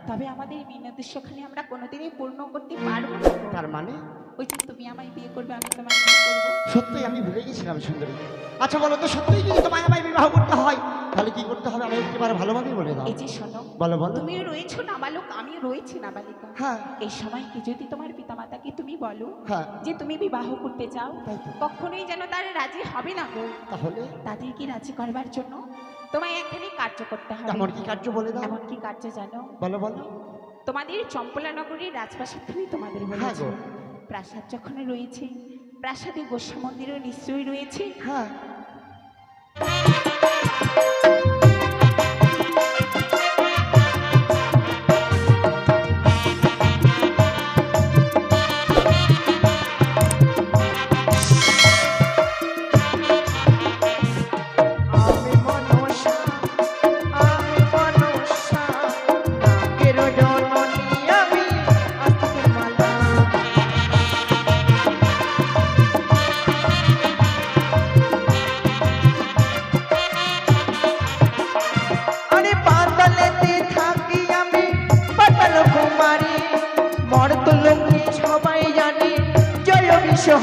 তবে আমাদের মেন উদ্দেশ্যখানে আমরা কোনোদিনই পূর্ণ করতে পারবো না। তার মানে ওই যে তুমি আমায় বিয়ে করবে, আমি তোমায় বিয়ে করবো। সত্যি আমি ভুলে গেছিলাম সুন্দরী। আচ্ছা বলো তো, সত্যিই যদি তোমায় আমায় বিবাহ করতে হয় তাহলে কি করতে হবে? আমি একেবারে ভালোভাবেই বলে দাও। এই যে শোনো, বলো বলো। তুমি রয়েছো নাবালক, আমি রয়েছি নাবালিকা। হ্যাঁ। এই সময় কি যদি তোমার পিতামাতাকে তুমি বলো হ্যাঁ। যে তুমি বিবাহ করতে চাও, তাই তো। কখনোই যেন তারা রাজি হবে না গো। তাহলে তাদের কি রাজি করবার জন্য তোমায় এখানে কার্য করতে হবে। এমন কি কার্য বলে দাও? এমন কি কার্য জানো? বলো বলো। তোমাদের চম্পলা নগরীর রাজপ্রাসাদখানি তোমাদের হ্যাঁ বলেছি। গো। প্রাসাদ যখন রয়েছে, প্রাসাদে গোস্বা মন্দিরও নিশ্চয়ই রয়েছে। হ্যাঁ।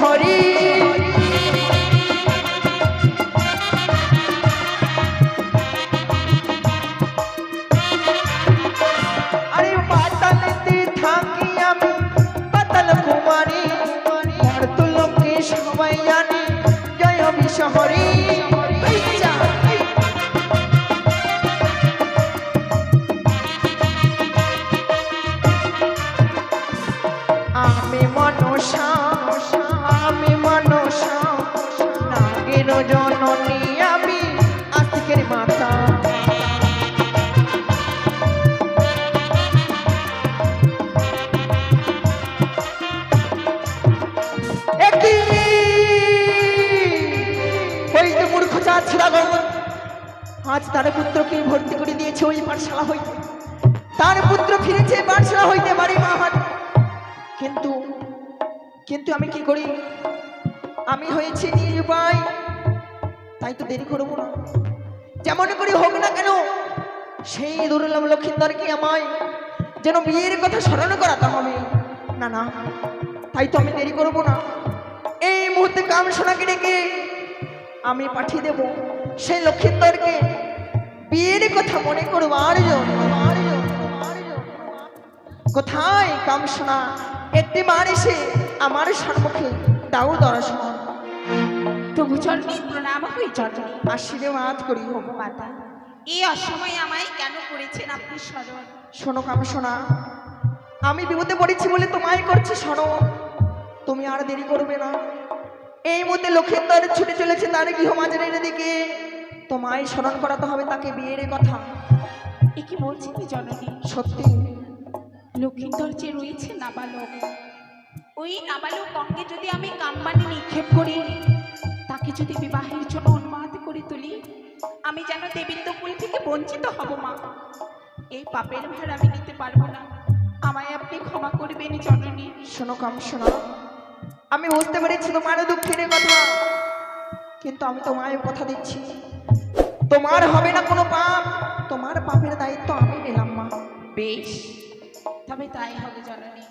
হরি আরে পাতালেতে থাকি আমি পাতাল কুমারী, মর্তলোকে সবাই জানে জয় বিশ্ব হরি। আমি মনসা নাগের জননী, আমি আস্তিকের মাতা। ওই যে মূর্খ চাচ্ছিলা আজ তার পুত্রকে ভর্তি করে দিয়েছে ওই পাঠশালা হইতে। তার পুত্র ফিরেছে পাঠশালা হইতে বাড়ি মা হাত। কিন্তু কিন্তু আমি কি করি? আমি হয়েছি নিরুপায়, তাই তো দেরি করবো না। যেমন করি হোক না কেন, সেই দুর্লভ লক্ষিন্দরকে আমায় যেন বিয়ের কথা স্মরণ করাতে হবে। না না, তাই তো আমি দেরি করবো না। এই মুহূর্তে কামসোনাকে ডেকে আমি পাঠিয়ে দেব সেই লক্ষিন্দরকে বিয়ের কথা মনে করবার জন্য। কোথায় কামসোনা? একটি বার এসে আমার সম্মুখে দাও দর্শন। তবু চরণে প্রণাম হই চরণে। আশীর্বাদ করি হোক মাতা, এই অসময়ে আমায় কেন করেছেন আপনি স্মরণ? শোনো কামসোনা, আমি বিপদে পড়েছি বলে তোমায় করছি শোনো। তুমি আর দেরি করবে না। এই মুহূর্তে লক্ষিন্দর ছুটে চলেছে তার গৃহমাজারের দিকে। তোমায় স্মরণ করাতে হবে তাকে বিয়ের কথা। এ কি বলছেন জননী? সত্যি। লক্ষিন্দর যে রয়েছে নাবালক, ওই নাবালক অঙ্গে যদি আমি কামবাণী নিক্ষেপ করি, তাকে যদি বিবাহের জন্য উন্মাদ করে তুলি, আমি যেন দেবীন্দ্রকুল থেকে বঞ্চিত হব মা। এই পাপের ভার আমি নিতে পারবো না, আমায় আপনি ক্ষমা করবেন জননী। শোনো কামসোনা, আমি বুঝতে পেরেছি তোমার দুঃখের কথা, কিন্তু আমি তোমায় কথা দিচ্ছি তোমার হবে না কোনো পাপ। তোমার পাপের দায়িত্ব আমি নিলাম মা। বেশ, তবে তাই হবে জননী।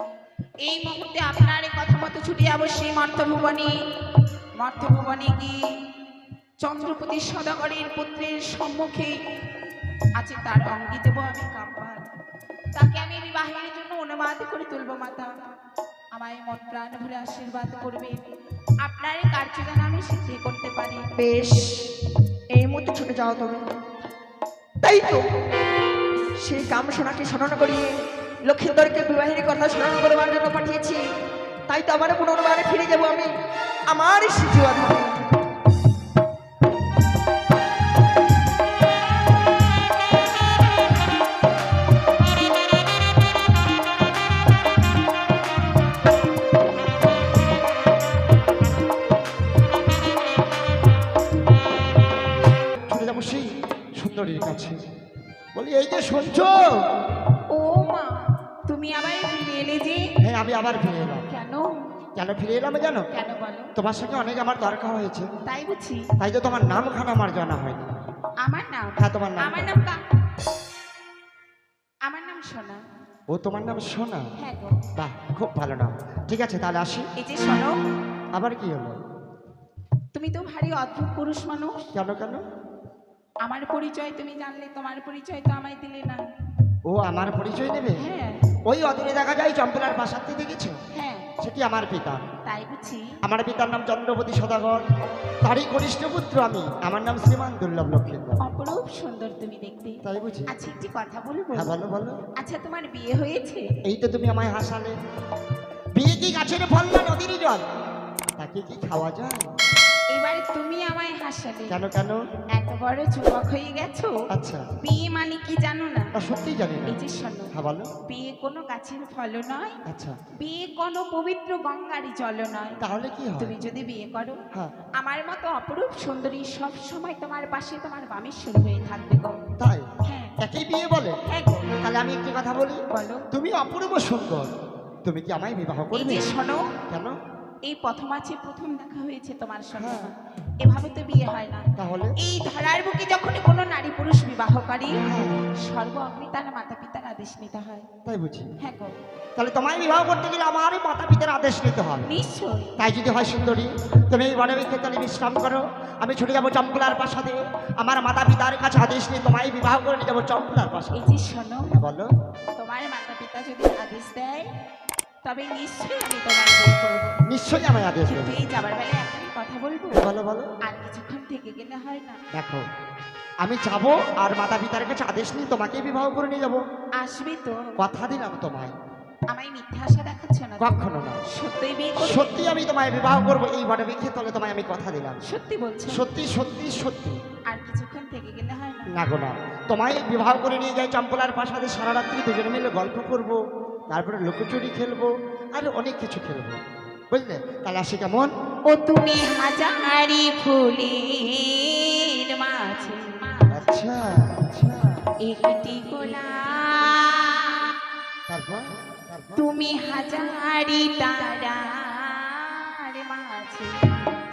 এই মুহূর্তে আপনার এই কথা মতো ছুটে যাবো সেই মর্তভুবনে গিয়ে চন্দ্রপতি সদাগরের পুত্রের সম্মুখে আছে তার অঙ্গে দেব আমি কাম্পান। তাকে আমি বিবাহের জন্য অনুবাদ করে তুলবো মাতা। আমায় মন প্রাণ ভরে আশীর্বাদ করবে, আপনার এই কার্য যেন আমি সিদ্ধি করতে পারি। বেশ, এই মুহূর্তে ছুটে যাও তুমি। তাই তো সেই কামসোনাকে স্মরণ করিয়ে লক্ষিন্দরকে বিবাহের কথা স্মরণ করবার জন্য পাঠিয়েছি। তাই তো আবার পুনর্বারে ফিরে যাব আমি আমার শিশুয়া ধামে। চলে যাবো সেই সুন্দরীর কাছে। বলি, এই যে শুনছো? ও মা, তুমি আবার ফিরে এলে যে? হ্যাঁ, আমি আবার ফিরে এলাম। কেন? কেন ফিরে এলাম জানো? কেন বলো? তোমার সঙ্গে অনেক আমার দরকার হয়েছে, তাই বুঝি? তাই তো তোমার নামখানা আমার জানা হয়নি। আমার নাম? হ্যাঁ, তোমার নাম। আমার নাম আমার নাম সোনা। ও তোমার নাম সোনা? হ্যাঁ গো। বাহ, খুব ভালো নাম। ঠিক আছে, তাহলে আসি। এই যে শোনো, আবার কি হলো? তুমি তো ভারী অদ্ভুত পুরুষ মানুষ। কেন কেন? আমার পরিচয় তুমি জানলে, তোমার পরিচয় তো আমায় দিলে না। ও আমার পরিচয় নেবে? হ্যাঁ ওই অদূরে দেখা যায় চম্পলার বাসাতে দেখেছো? হ্যাঁ, সেটি আমার পিতা। তাই বুঝি। আমার পিতার নাম চন্দ্রপতি সদাগর, তারই কনিষ্ঠ পুত্র আমি। আমার নাম শ্রীমান দুর্লভ লক্ষ্মীন্দর। অপরূপ সুন্দর তুমি দেখতে। তাই বুঝি? আচ্ছা একটি কথা বলবো? হ্যাঁ বলো বলো। আচ্ছা তোমার বিয়ে হয়েছে? এই তো তুমি আমায় হাসালে। বিয়ে কি গাছের ফল না নদীর জল? তাকে কি খাওয়া যায়? এবার তুমি আমায় হাসালে। কেন কেন? এত বড় যুবক হয়ে গেছো, আচ্ছা, বিয়ে মানে কি জানো না? তা সত্যিই জানি না। এই যে শোনো, হ্যাঁ বলো। বিয়ে কোনো গাছের ফল নয়, আচ্ছা, বিয়ে কোনো পবিত্র গঙ্গারই জল নয়। তাহলে কি হয়? তুমি যদি বিয়ে করো, হ্যাঁ, আমার মতো অপরূপ সুন্দরী সব সময় তোমার পাশে তোমার বামেশ্বর হয়ে থাকবে গো। তাই? হ্যাঁ একই বিয়ে বলে? হ্যাঁ গো। তাহলে আমি একটি কথা বলি। বলো। তুমি অপূর্ব সুন্দর, তুমি কি আমায় বিবাহ এই করবে? যে শোনো, কেন? এই প্রথম দেখা হয়েছে তোমার সঙ্গে, হ্যাঁ। এভাবে তো বিয়ে হয় না। তাহলে? এই ধরার বুকে যখন কোনো নারী পুরুষ বিবাহ করে, হ্যাঁ। সর্ব অগ্নি তার মাতা পিতার আদেশ নিতে হয়। তাই বুঝি? হ্যাঁ গো। তাহলে তোমায় বিবাহ করতে গেলে আমার মাতা পিতার আদেশ নিতে হবে। নিশ্চয়ই। তাই যদি হয় সুন্দরী, তুমি এই বনবৃক্ষে তাহলে বিশ্রাম করো, আমি ছুটে যাবো চম্পলার প্রাসাদে। আমার মাতা পিতার কাছে আদেশ নিয়ে তোমায় বিবাহ করে নিয়ে যাবো চম্পলার এই প্রাসাদে। যে শোনো, বলো। তোমার মাতা পিতা যদি আদেশ দেয়, তবে নিশ্চয়ই আমি তোমার বিয়ে করবো। নিশ্চয়ই আমায় আদেশ কিন্তু দেবে। এই যাবার বেলায় একটাই কথা বলবো, বলো বলো। আর কিছুক্ষণ থেকে গেলে হয় না? দেখো, আমি যাবো আর মাতা পিতার কাছে আদেশ নিয়ে তোমাকে বিবাহ করে নিয়ে যাবো। আসবে তো? কথা দিলাম তোমায়। আমায় মিথ্যা আশা দেখাচ্ছ না তো? কখনো না। সত্যিই বিয়ে করবে? সত্যি আমি তোমায় বিবাহ করবো, এই বনবৃক্ষে তলে তোমায় আমি কথা দিলাম। সত্যি বলছো? সত্যি সত্যি সত্যি। আর কিছুক্ষণ থেকে গেলে হয় না? না গো না, তোমায় বিবাহ করে নিয়ে যাই চম্পলার প্রাসাদে, সারা রাত্রি দুজনে মিলে গল্প করব, তারপরে লুকোচুরি খেলবো, আর অনেক কিছু খেলবো, বুঝলে? তাহলে আসি কেমন? ও তুমি হাজারি ফুলের মাঝে আচ্ছা আচ্ছা, একটি গোলাপ, তারপর? তুমি হাজারি তারার মাঝে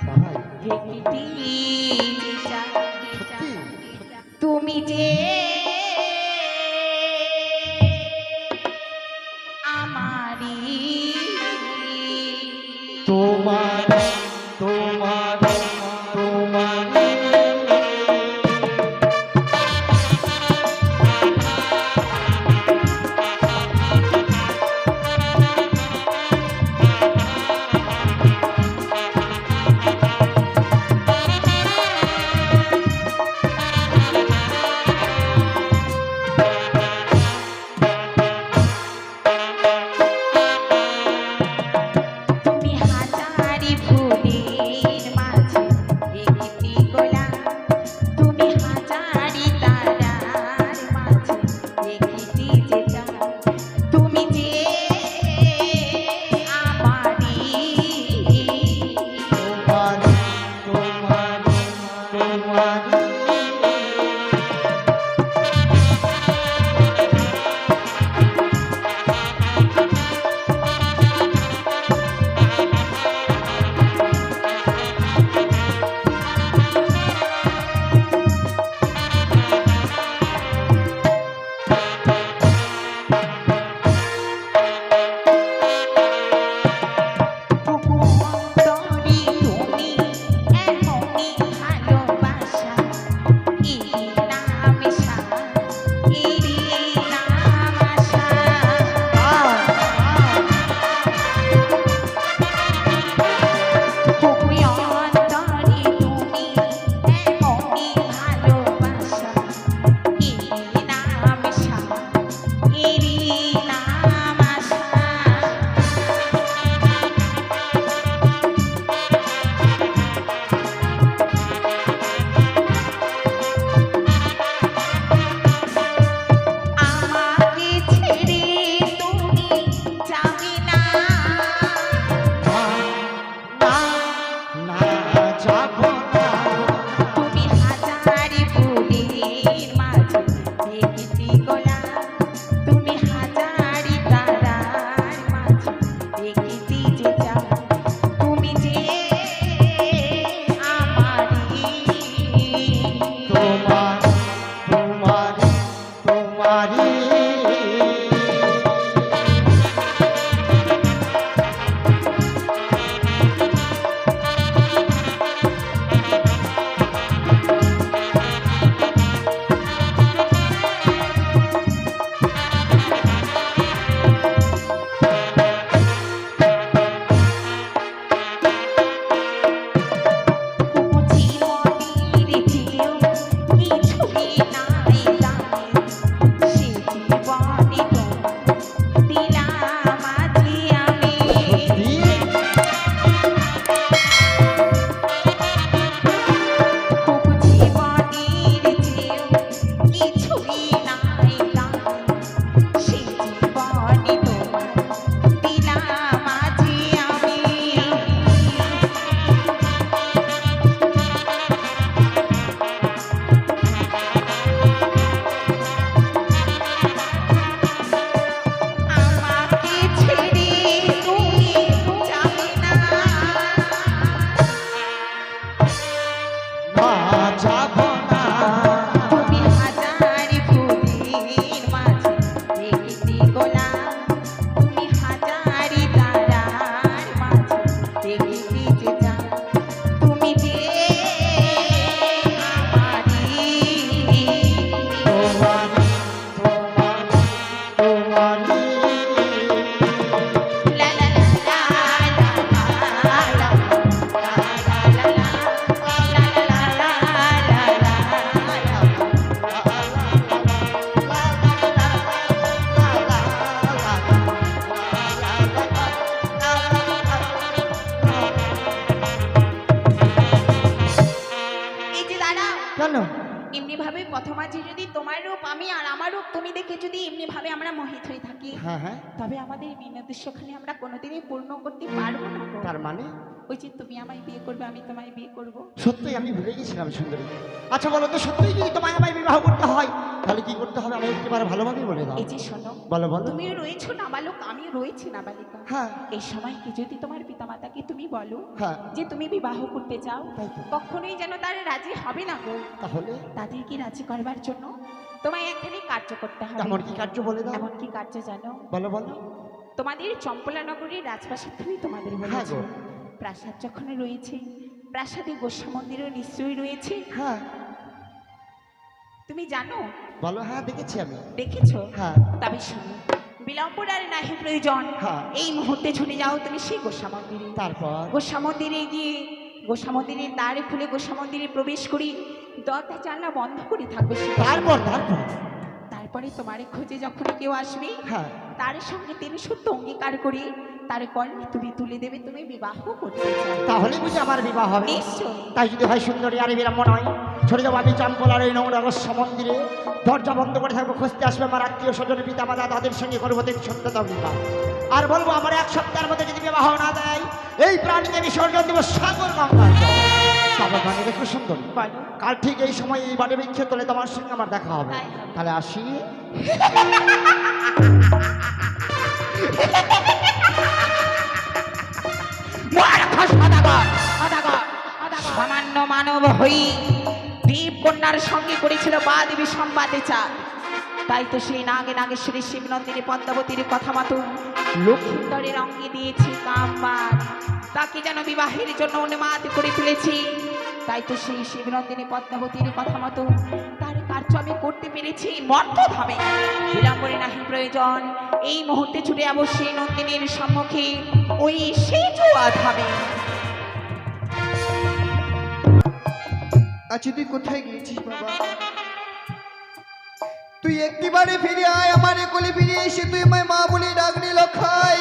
তাই? একটি চাঁদ। সত্যি? তুমি যে আমারি, তোমার তোমার তোমার তুমি হাজারি ফুলের মাঝে একটি গোলাপ, তুমি হাজারি তারার মাঝে একটি যে চাঁদ, তুমি যে আমারি, তোমার তোমার তোমার তবু অন্তরে তুমি এমনই ভালোবাসা, এরই নাম সাথ, এরই নাম আশা। তবু অন্তরে তুমি এমনই ভালোবাসা, এরই নাম সাথ, এরই নাম আশা। আমাকে ছেড়ে তুমি যাবে না, না না যাব না, তুমি হাজারি ফুলের মাঝে একটি গোলাপ, তুমি রানী লা লা লা লা লা লা লা এই যে দাঁড়াও, কেন? এমনি ভাবে পথমাঝে যদি তোমার রূপ আমি আর আমার রূপ তুমি দেখে যদি এমনি ভাবে আমরা মোহিত হয়ে থাকি, হ্যাঁ হ্যাঁ, তবে আমাদের মেন উদ্দেশ্যখানে আমরা কোনোদিনই পূর্ণ করতে পারবো না গো। তার মানে ওই যে তুমি আমায় বিয়ে করবে, আমি তোমায় বিয়ে করব। সত্যিই আমি ভুলে গেছিলাম সুন্দরী। আচ্ছা বলো তো, সত্যিই যদি তোমায় আমায় বিবাহ করতে হয় তাহলে কি করতে হবে? আমি একবার ভালোভাবে বলে দাও। এই যে শোনো, বলো বলো। তুমিও রয়েছো নাবালক, আমি রয়েছি নাবালিকা। হ্যাঁ এই সময় কি যদি তোমার পিতামাতাকে তুমি বলো হ্যাঁ, যে তুমি বিবাহ করতে চাও, তাই তো। কখনোই যেন তারা রাজি হবে না গো। তাহলে তাদেরকে রাজি করবার জন্য তোমায় একখানি কার্য করতে হবে। এমন কি কার্য বলে দাও? এমন কি কার্য জানো? বলো বলো। তোমাদের চম্পলা নগরীর রাজপ্রাসাদ তুমি তোমাদের হ্যাঁ বলেছো, গো। প্রাসাদ যখন রয়েছে, প্রাসাদে গোস্বা মন্দিরও নিশ্চয়ই রয়েছে। হ্যাঁ তুমি জানো? বলো। হ্যাঁ দেখেছি আমি। দেখেছো? হ্যাঁ তবে শোনো, বিলম্বর আর নাহি প্রয়োজন। হ্যাঁ। এই মুহূর্তে ছুটে যাও তুমি সেই গোস্বা মন্দিরে। তারপর গোস্বা মন্দিরে গিয়ে গোস্বা মন্দিরের দ্বার খুলে গোস্বা মন্দিরে প্রবেশ করি, দরজা জানলা বন্ধ করে থাকবে সেখানে। তারপর তারপর তারপরে তোমার খোঁজে যখন কেউ আসবে, হ্যাঁ, তার সঙ্গে তিনি সত্য অঙ্গীকার করি তার কর্ণে তুমি তুলে দেবে তুমি বিবাহ করতে চাও। তাহলে বুঝি আমার বিবাহ হবে। নিশ্চয়। তাই যদি হয় সুন্দরী আর বিরাম্য নয়, ছড়ে যাবো আমি চম্পলার এই নোংরা গোস্বা মন্দিরে, দরজা বন্ধ করে থাকবো, খুঁজতে আসবে আমার আত্মীয় স্বজন পিতা মাতা, তাদের সঙ্গে করবো দেখি সত্যতা বিবাহ। আর বলবো আমার এক সপ্তাহের মধ্যে যদি বিবাহ না দেয়, এই প্রাণীকে বিসর্জন দেবো সাগর গঙ্গার জলে। তারপর মানে দেখো সুন্দরী, বলো। কাল ঠিক এই সময় এই বাড়ি বৃক্ষে তোলে তোমার সঙ্গে আমার দেখা হবে। তাই হবে। তাহলে আসি। সামান্য মানব হই দীপ কন্যার সঙ্গে করেছিল বাদেবী সম্বাদেচার, তাই তো সেই নাগে নাগেশ্বরী শিবনন্দিনী পদ্মাবতীর কথা মতো লক্ষ্মীন্দরের অঙ্গে দিয়েছি কামবার, তাকে যেন বিবাহের জন্য অনুমাত করে তুলেছি। তাই তো সেই শিবনন্দিনী পদ্মাবতীর কথা মতো তার কার্য আমি করতে পেরেছি মর্তধামে। বিলম্বরে নাহি প্রয়োজন, এই মুহূর্তে ছুটে যাবো সেই নন্দিনীর সম্মুখে, ওই সেই জুয়া ধামে। আচ্ছা তুই কোথায় গিয়েছিস বাবা? তুই একটিবারে ফিরে আয়, আমার কোলে ফিরে এসে তুই আমায় মা বলে ডাকনি লক্ষাই।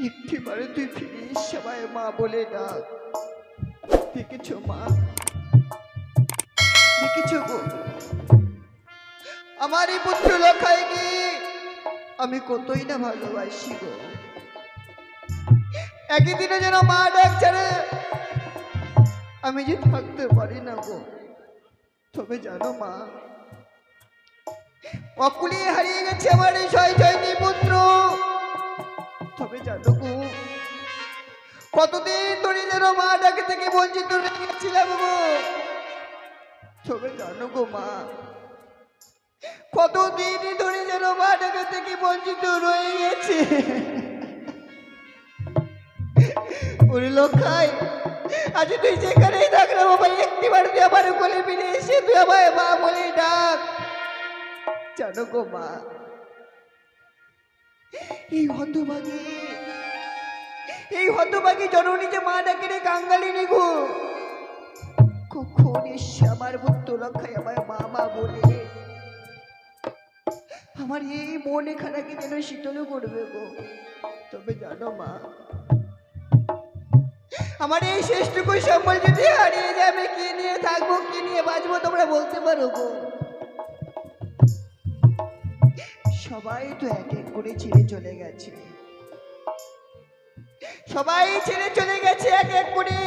একটিবারে তুই ফিরে এসে আমায় মা বলে ডাক। দেখেছো মা, দেখেছো গো আমার এই পুত্র লক্ষাইকে আমি কতই না ভালোবাসি গো। একই দিনে যেন মা ডাক ছাড়ে আমি যে থাকতে পারি না গো। তবে জানো মা, অকুলিয়ে হারিয়ে গেছে আমার এই ছয় ছয়টি পুত্র। তবে জানো গো, কতদিন ধরে যেন মা ডাকে থেকে বঞ্চিত হয়ে গেছিলাম গো। তবে জানো গো মা, কতদিন ধরে যেন মা ডাকে থেকে বঞ্চিত রয়ে গেছে। ওরে লক্ষাই, আজ তুই যেখানেই থাক না বাবা, একটিবার তুই আমার কোলে ফিরে এসে তুই আমায় মা বলে ডাক। জানো গো মা, এই হতভাগী জননী যে মা ডাকে রে কাঙ্গালিনী গো, কখন এসে আমার পুত্র লক্ষাই আমায় মা মা বলে আমার এই মন এখানাকে যেন শীতল করবে গো। তবে জানো মা, আমার এই শেষটুকু সম্বল যদি হারিয়ে যায় আমি কি নিয়ে থাকবো, কি নিয়ে বাঁচবো তোমরা বলতে পারো গো? সবাই তো এক এক করে ছেড়ে চলে গেছে, সবাই ছেড়ে চলে গেছে এক এক করে।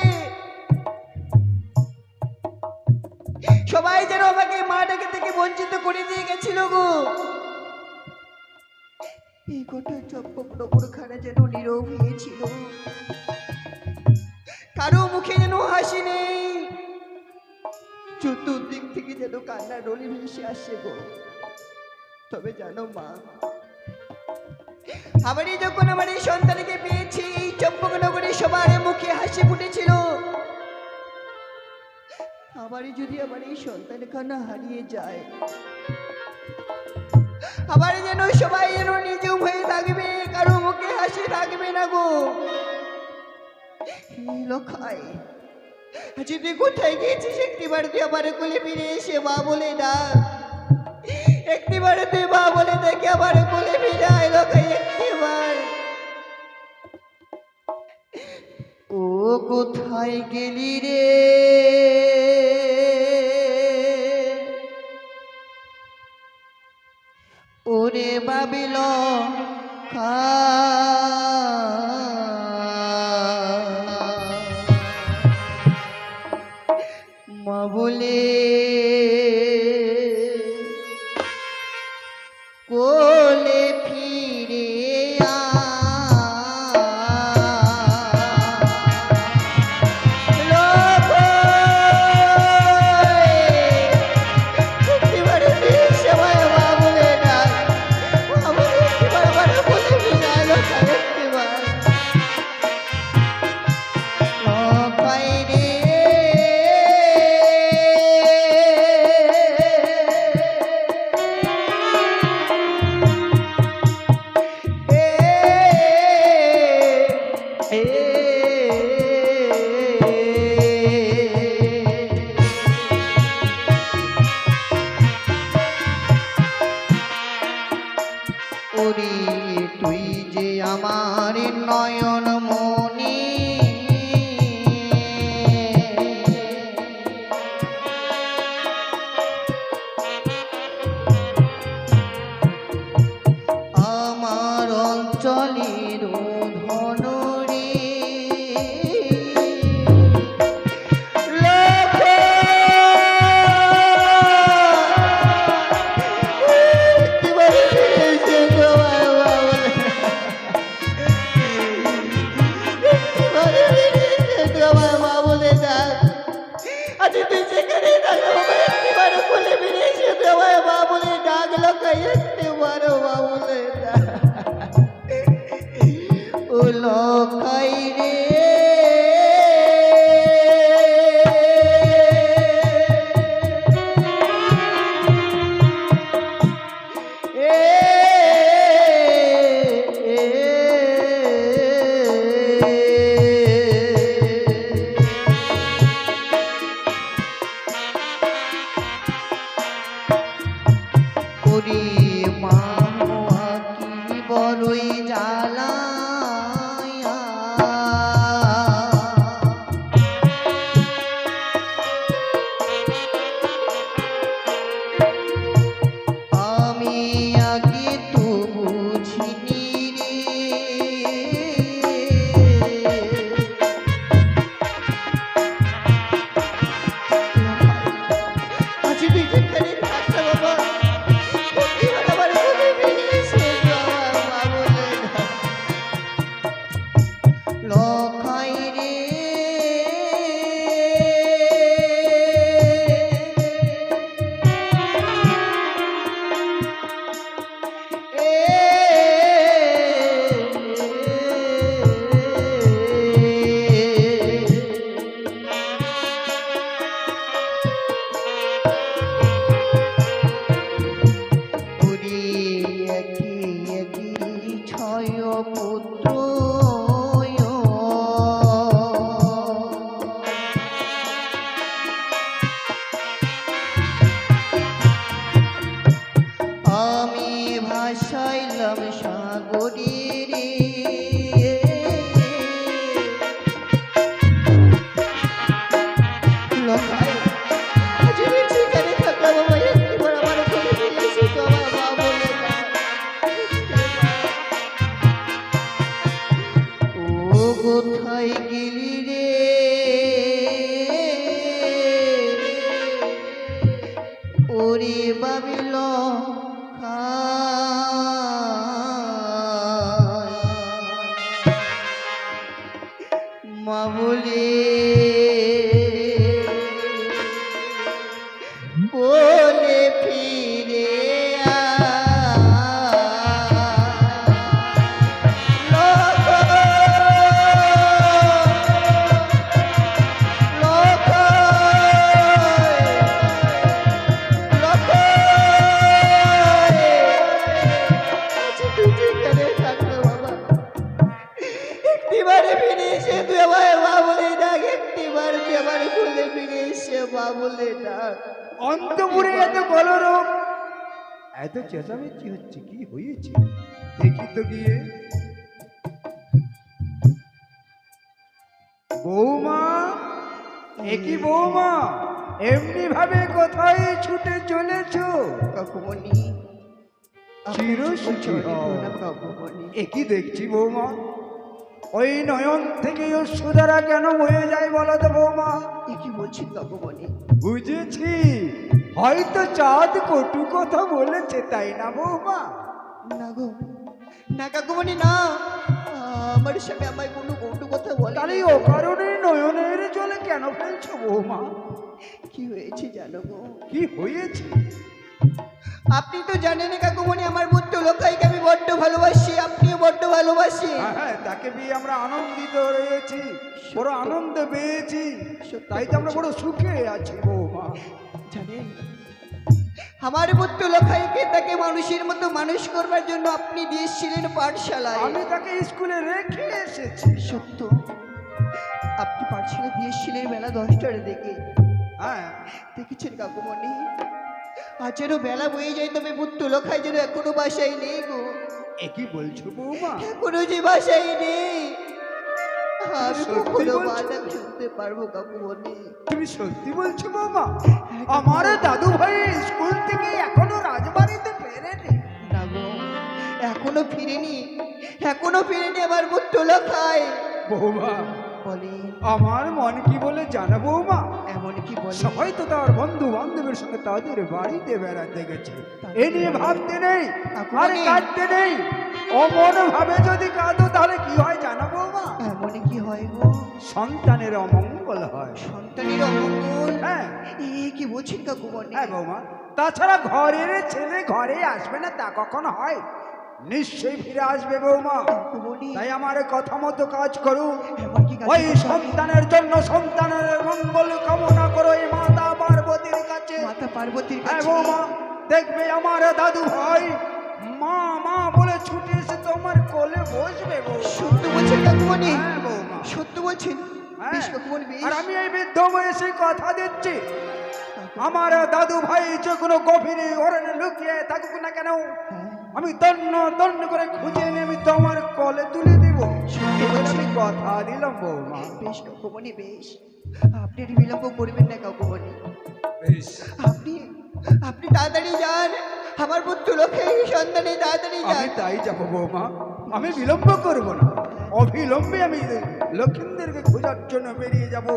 সবাই যেন আমাকে মা ডাকে থেকে বঞ্চিত করে দিয়ে গেছিল গো। এই গোটা চম্পকনগর খানা যেন নীরব হয়েছিল, কারো মুখে যেন হাসি নেই, চতুর্দিক থেকে যেন কান্নার রোলে ভেসে আসে গো। তবে জানো মা, আমারই যখন আমার এই সন্তানকে পেয়েছি, এই চম্পকনগরে সবার মুখে হাসি ফুটেছিল। আমারই যদি আমার এই সন্তান খানা হারিয়ে যায়, আবার যেন সবাই যেন নিজম হয়ে থাকবে, কারো মুখে হাসি থাকবে না গো। লখাই, আচ্ছা তুই কোথায় গিয়েছিস? একটিবার তুই আমার কোলে ফিরে এসে মা বলে ডাক। একটিবার তুই মা বলে দেখে আমার কোলে ফিরে আয় লখাই, একটিবার। ও কোথায় গেলি রে? ওরে বাবিল মা বলে কোলে ফিরে ওরে তুই যে আমার নয়ন মনি, আমার অঞ্চলের ধনরে লখাই রে ওরে মা কি বড়ই জ্বালা, আমি আগে তো বুঝিনি রে। আজ তুই যেখানে থাকতে বাবা, আমার কোলে ফিরে এসে মা বলে লখাই রে ছয় পুত্র আমি ভাসাইলাম সাগরে রে। লখাই, আজ আমি যেখানে থাকলাম বাবা, একবার আমার কোলে ফিরে এসে তো আমার মা বলে ও কোথায় গেলি রে? ওরে বাবিল অন্তপুরে এত কলরব, এত চেঁচামেচি হচ্ছে, কি হয়েছে দেখি তো গিয়ে। বৌমা, একই বৌমা, এমনি ভাবে কোথায় ছুটে চলেছো? কাকুমণি, চিরসুখী হও। কাকুমণি, একই দেখছি বৌমা, ওই নয়ন থেকে অশ্রুধারা কেন বয়ে যায় বলো তো বৌমা? এ কি বলছেন কাকুমণি? বুঝেছি, হয়তো চাঁদ কটু কথা বলেছে, তাই না বৌমা? না গো, না কাকুমণি, না, আমার স্বামী আমায় কোনো কটু কথা বলে। তাহলে ও কারণে নয়নের জলে কেন ফেলছো বৌমা? কি হয়েছে জানো গো? কি হয়েছে? আপনি তো জানেন কাকুমণি, আমার পুত্র লোকাইকে আমি বড্ড ভালোবাসি, আপনিও বড্ড ভালোবাসি। হ্যাঁ, তাকে পেয়ে আমরা আনন্দিত রয়েছি, বড় আনন্দ পেয়েছি, তাই তো আমরা বড় সুখে আছি বৌমা। জানেন, আমার পুত্র লোকাইকে তাকে মানুষের মতো মানুষ করবার জন্য আপনি দিয়েছিলেন পাঠশালায়। আমি তাকে স্কুলে রেখে এসেছি। সত্য, আপনি পাঠশালা দিয়েছিলেন বেলা 10টার দিকে। হ্যাঁ, দেখেছেন কাকুমণি, আজ যেন বেলা বয়ে যায়, তবে পুত্র লোকাই যেন এখনো বাসায় নেই গো। একই বলছো বৌমা? এখনো যে বাসায় নেই, আমি সত্যি কখনো বলছো? বাধা শুনতে পারবো কাকুমণি? তুমি সত্যি বলছো বৌমা? আমার দাদু ভাই স্কুল থেকে এখনো রাজবাড়িতে ফেরেনি? না গো, এখনো ফিরেনি, এখনো ফিরেনি আমার পুত্র লোকাই। বৌমা, বলে আমার মন কি বলে জানো বৌমা? এমন কি বলে? সবাই তো তার বন্ধু বান্ধবের সঙ্গে তাদের বাড়িতে বেড়াতে গেছে, এ নিয়ে ভাবতে নেই আর কাঁদতে নেই। অমন ভাবে যদি কাঁদো তাহলে কি হয় জানো বৌমা? এমন কি হয় গো? সন্তানের অমঙ্গল হয়। সন্তানের অমঙ্গল? হ্যাঁ, এ কি বলছেন কাকুমণি? হ্যাঁ বৌমা, তাছাড়া ঘরের ছেলে ঘরে আসবে না তা কখন হয়? নিশ্চয়ই ফিরে আসবে বৌমা। কাকুমণি, তাই আমার কথা মতো কাজ করো। এমন কি কাজ ওই করতে হবে? সন্তানের জন্য সন্তানের মঙ্গল কামনা করো এই মাতা পার্বতীর কাছে। মাতা পার্বতীর হ্যাঁ কাছে? বৌমা, দেখবে আমার দাদু ভাই মা মা বলে ছুটে এসে তোমার কোলে বসবে বৌমা। সত্য বলছেন কাকুমণি? হ্যাঁ বৌমা, সত্য বলছেন? হ্যাঁ। বেশ কাকুমণি, বেশ। আর আমি এই বৃদ্ধ বয়সে কথা দিচ্ছি, আমার দাদু ভাই যে কোনো গভীরে অরণ্যে লুকিয়ে থাকুক না কেন, হ্যাঁ, আমি দণ্ড করে খুঁজে এনে আমি তোমার কোলে তুলে দিব। সত্যি এবার বলছেন? আমি কথা দিলাম বৌমা। বেশ কাকুমণি, বেশ। আপনি আর বিলম্ব করবেন না কাকুমণি। বেশ, আপনি আপনি তাড়াতাড়ি যান, আমার পুত্র লোকে সন্তানে তাড়াতাড়ি আমি যান। তাই যাবো বৌমা, আমি বিলম্ব করব না, অবিলম্বে আমি লক্ষ্মীদেরকে খোঁজার জন্য বেরিয়ে যাব।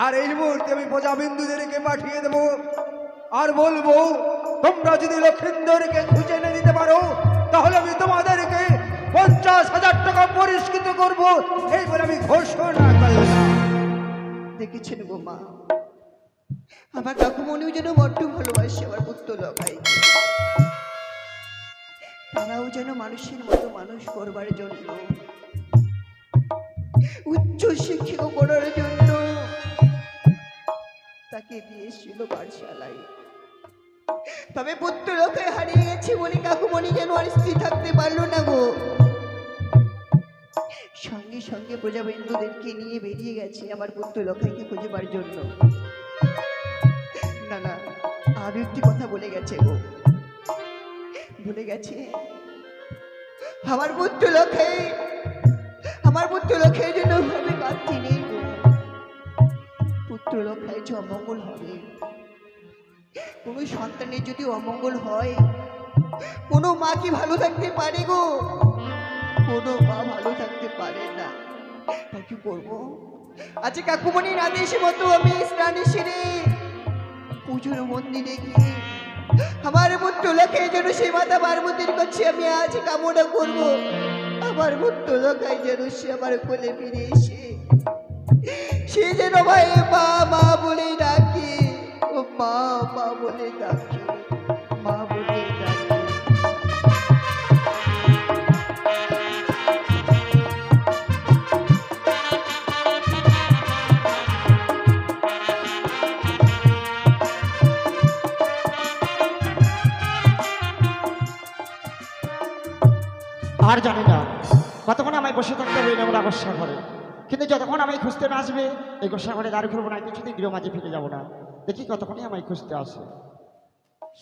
আর এই মুহূর্তে আমি প্রজাবিন্দুদেরকে পাঠিয়ে দেব আর বলবো, তোমরা যদি লক্ষ্মীদেরকে খুঁজে এনে দিতে পারো তাহলে আমি তোমাদেরকে 50,000 টাকা পুরস্কৃত করব, এই বলে আমি ঘোষণা করলাম। দেখেছেন গো মা, আমার কাকুমণিও যেন বড্ড ভালোবাসে আমার পুত্র লোকাই। তারাও যেন মানুষের মতো মানুষ করবার জন্য, উচ্চ শিক্ষিত করার জন্য তাকে দিয়েছিল পাঠশালায়। তবে পুত্র লোকে হারিয়ে গেছে বলে কাকুমণি যেন আর স্থির থাকতে পারলো না গো। সঙ্গে সঙ্গে প্রজাবিন্দুদেরকে নিয়ে বেরিয়ে গেছে আমার পুত্র লোকাইকে খুঁজবার জন্য। না না, আরো একটি কথা বলে গেছে গো, বলে গেছে আমার পুত্র লোকাই, আমার পুত্র লোকের জন্য ভাবে কাঁদতে নেই গো। পুত্র লোকাই যে অমঙ্গল হবে, কোনো সন্তানের যদি অমঙ্গল হয়, কোনো মা কি ভালো থাকতে পারে গো? কোনো মা ভালো থাকতে পারে না। তাই কি করবো? আজ কাকুমণির আদেশ মতো আমি স্নানে সেরে পুজোর মন্দিরে গিয়ে আমার পুত্র লোকের জন্য সে মাতা পার্বতীর কাছে আমি আজ কামনা করব, আমার পুত্র লোকাই যেন সে আমার কোলে ফিরে এসে সে যেন ভাই মা মা বলে ডাকে, ও মা মা বলে ডাকে, মা বলে ডাকে। আর জানি না কতক্ষণ আমায় বসে থাকতে হবে না আমার গোসা ঘরে, কিন্তু যতক্ষণ আমায় খুঁজতে না আসবে এই গোসা ঘরে দাঁড়িয়ে খুলবো না, কিছুতেই গৃহ মাঝে ফিরে যাবো না। দেখি কতক্ষণে আমায় খুঁজতে আসে।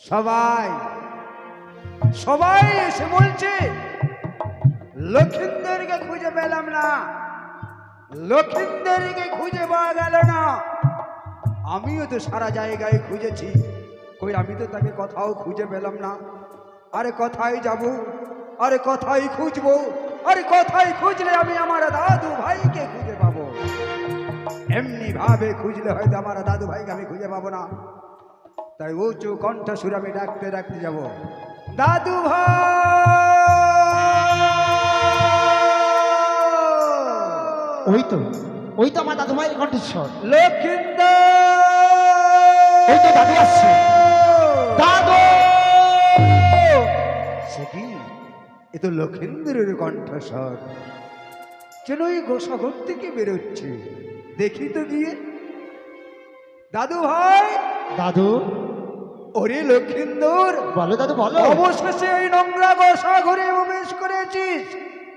সবাই সবাই এসে বলছে লক্ষিন্দরকে খুঁজে পেলাম না, লক্ষিন্দরকে খুঁজে পাওয়া গেল না। আমিও তো সারা জায়গায় খুঁজেছি, কই আমি তো তাকে কোথাও খুঁজে পেলাম না। আরে কোথায় যাব, আরে কোথায় খুঁজবো, আরে কোথায় খুঁজলে আমি আমার দাদু ভাইকে খুঁজে পাবো? এমনি ভাবে খুঁজলে হয়তো আমার দাদু ভাইকে আমি খুঁজে পাবো না। তাই উঁচু কণ্ঠস্বরে আমি ডাকতে ডাকতে যাব, দাদু ভাই। ওই তো আমার দাদু ভাইয়ের কণ্ঠস্বর। লক্ষিন্দর, ওই তো দাদু আসছে। দাদু! সে কি, এ তো লক্ষিন্দরের কণ্ঠস্বর, যেন ওই গোসাঘর থেকে বেরোচ্ছে। দেখি তো গিয়ে। দাদু ভাই। দাদু! ওরে লক্ষিন্দর, বলো দাদু বলো। অবশেষে এই নোংরা গোসাঘরে প্রবেশ করেছিস।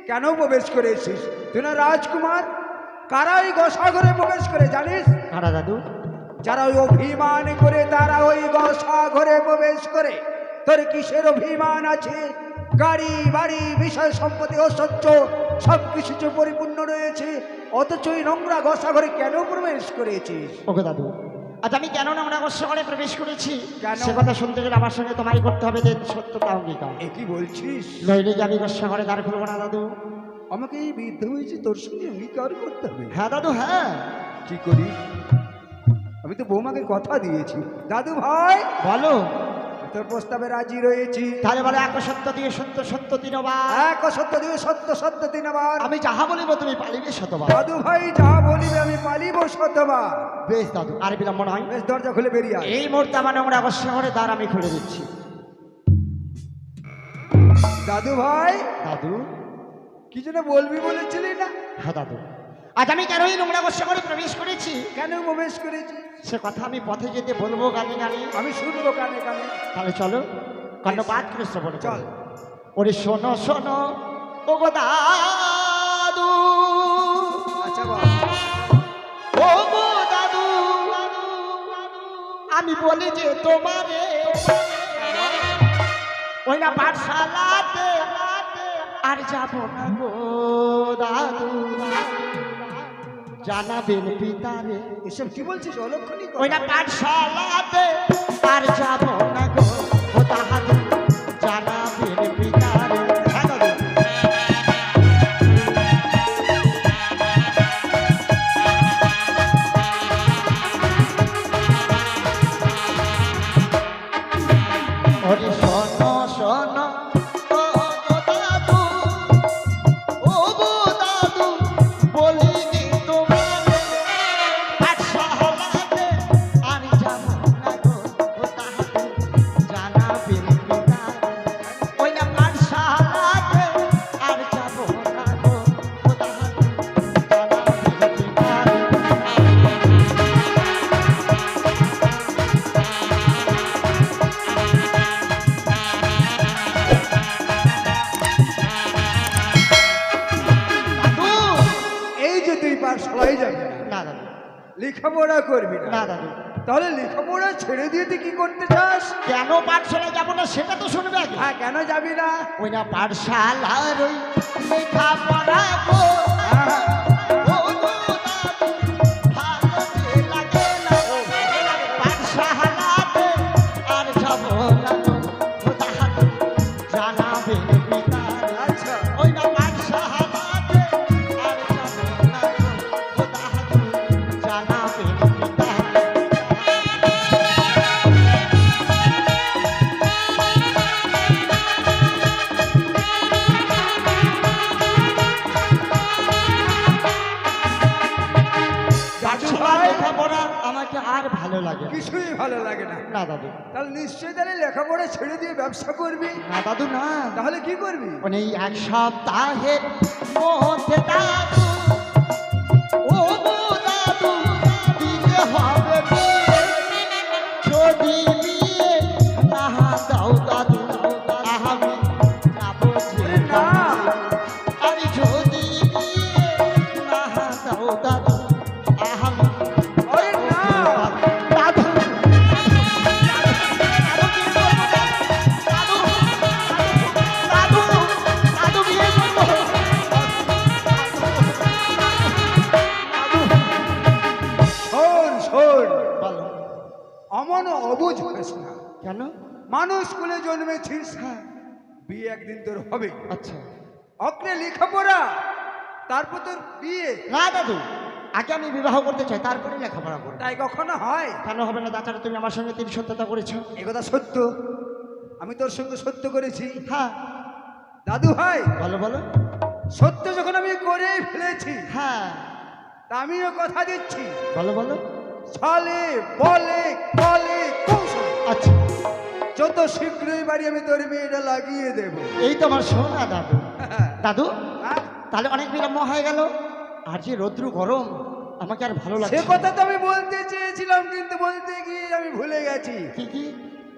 কেন প্রবেশ করেছিস? তুই না রাজকুমার? কারা এই গোসাঘরে প্রবেশ করে জানিস? কারা দাদু? যারা ওই অভিমান করে তারা ওই গোসাঘরে প্রবেশ করে। তোর কিসের অভিমান আছে? গাড়ি বাড়ি বিষয় সম্পত্তি ঐশ্বর্য সব কিছু যে পরিপূর্ণ রয়েছে, অথচ ওই নোংরা গোসাঘরে কেন প্রবেশ করেছিস? ওকে দাদু, আজ আমি কেন নোংরা গোসাঘরে প্রবেশ করেছি কেন? সে কথা শুনতে গেলে আমার সঙ্গে তোমায় করতে হবে যে সত্যতা অঙ্গীকার। এ কি বলছিস? নইলে কি আমি গোসাঘরে দ্বার খুলবো না দাদু। আমাকে এই বৃদ্ধ হয়েছে তোর সঙ্গে অঙ্গীকার করতে হবে। হ্যাঁ দাদু, হ্যাঁ। কি করি? আমি তো বৌমাকে কথা দিয়েছি। দাদু ভাই বলো। তোর প্রস্তাবে রাজি রয়েছি। তাহলে বলো এক সত্য দিয়ে সত্য, সত্য তিনবার। এক সত্য দিয়ে সত্য, সত্য তিনবার। আমি যাহা বলিব তুমি পালিবে শতবার। দাদু ভাই যাহা বলিবে আমি পালিব শতবার। বেশ দাদু, আর বিলম্ব নয়। বেশ, দরজা খুলে বেরিয়ে আয়। এই মুহূর্তে আমার নোংরা গোসাঘরে দ্বার আমি খুলে দিচ্ছি। দাদু ভাই, দাদু? কি যেন বলবি বলেছিলি না? হ্যাঁ দাদু, আজ আমি কেন এই নোংরা গোসাঘরে প্রবেশ করেছি কেন প্রবেশ করেছি সে কথা আমি পথে যেতে বলবো গানে গানে। আমি শুনবো কানে কানে। তাহলে চলো কর্ণপাত করে শ্রবণ চল। চল। ওরে শোনো শোনো ও গো দাদু, আচ্ছা বাবা। ও গো দাদু, আমি বলি যে তোমারে ওই না পাঠশালাতে আর যাব না গো দাদু, জানাবেন পিতারে। এসব কি বলছিস? অলক্ষণী ওই না পাঠশালাতে আর যাব না গো ও দাদু, জানাবেন পিতারে। হ্যাঁ দাদু। ওরে শোনো শোনো ও গো দাদু, ও গো দাদু, বলি কি তোমারে পাঠশালাতে আর যাব না গো ও দাদু, জানাবেন পিতারে। ওই না পাঠশালাতে আর যাব না গো ও দাদু, জানাবেন পিতারে। দাদু! এই যে তুই পাঠশালায় যাবি না, না দাদু, লেখাপড়া করবি না না, দাদু। তাহলে লেখাপড়া ছেড়ে দিয়ে তুই কি করতে চাস? কেন পাঠশালায় যাবো না সেটা তো শুনবে আগে। হ্যাঁ, কেন যাবি না? ওই না পাঠশালার ওই লেখা পড়াবো, হ্যাঁ, ও গো দাদু, ভালো যে লাগে না। পাঠশালাতে আর যাবো না গো ও দাদু, জানাবেন পিতারে। আচ্ছা। ওই না পাঠশালাতে আর যাবো না গো ও দাদু, জানাবেন পিতারে। পাঠশালার লেখাপড়া আমাকে আর ভালো লাগে না। কিছুই ভালো লাগে না। না দাদু, তাহলে নিশ্চয়ই তাহলে লেখাপড়া ছেড়ে দিয়ে ব্যবসা করবি। না দাদু, না। তাহলে কি করবি? মানে এই এক সপ্তাহের মধ্যে দাদু, ও গো দাদু, দিতে হবে বিয়ে। যদি বিয়ে না দাও দাদু, আমি যাবো যে আরে না। আমি যদি বিয়ে না দাও দাদু, আমি আরে না। দাদু, মানুষ স্কুলে জন্মেছিস, হ্যাঁ বিয়ে একদিন তোর হবে। আচ্ছা অগ্রে লেখাপড়া, তারপর তোর বিয়ে। না দাদু, আগে আমি বিবাহ করতে চাই, তারপরে লেখাপড়া করবো। তাই কখনো হয়? কেন হবে না? তাছাড়া তুমি আমার সঙ্গে 3 সত্যতা করেছো। এ কথা সত্য, আমি তোর সঙ্গে সত্য করেছি। হ্যাঁ দাদু ভাই, বলো বলো। সত্য যখন আমি করে ফেলেছি, হ্যাঁ তা আমিও কথা দিচ্ছি, বলো বলো। ছলে বলে কলে কৌশলে আচ্ছা যত শীঘ্রই বাড়ি আমি তোর বিয়েটা লাগিয়ে দেবো। এই তো আমার শোনা দাদু। দাদু হ্যাঁ? তাহলে অনেক বিলম্ব হয়ে গেল, আর যে রৌদ্র গরম আমাকে আর ভালো সে লাগছে না। কথা তো আমি বলতে চেয়েছিলাম, কিন্তু বলতে গিয়ে আমি ভুলে গেছি। কি কি?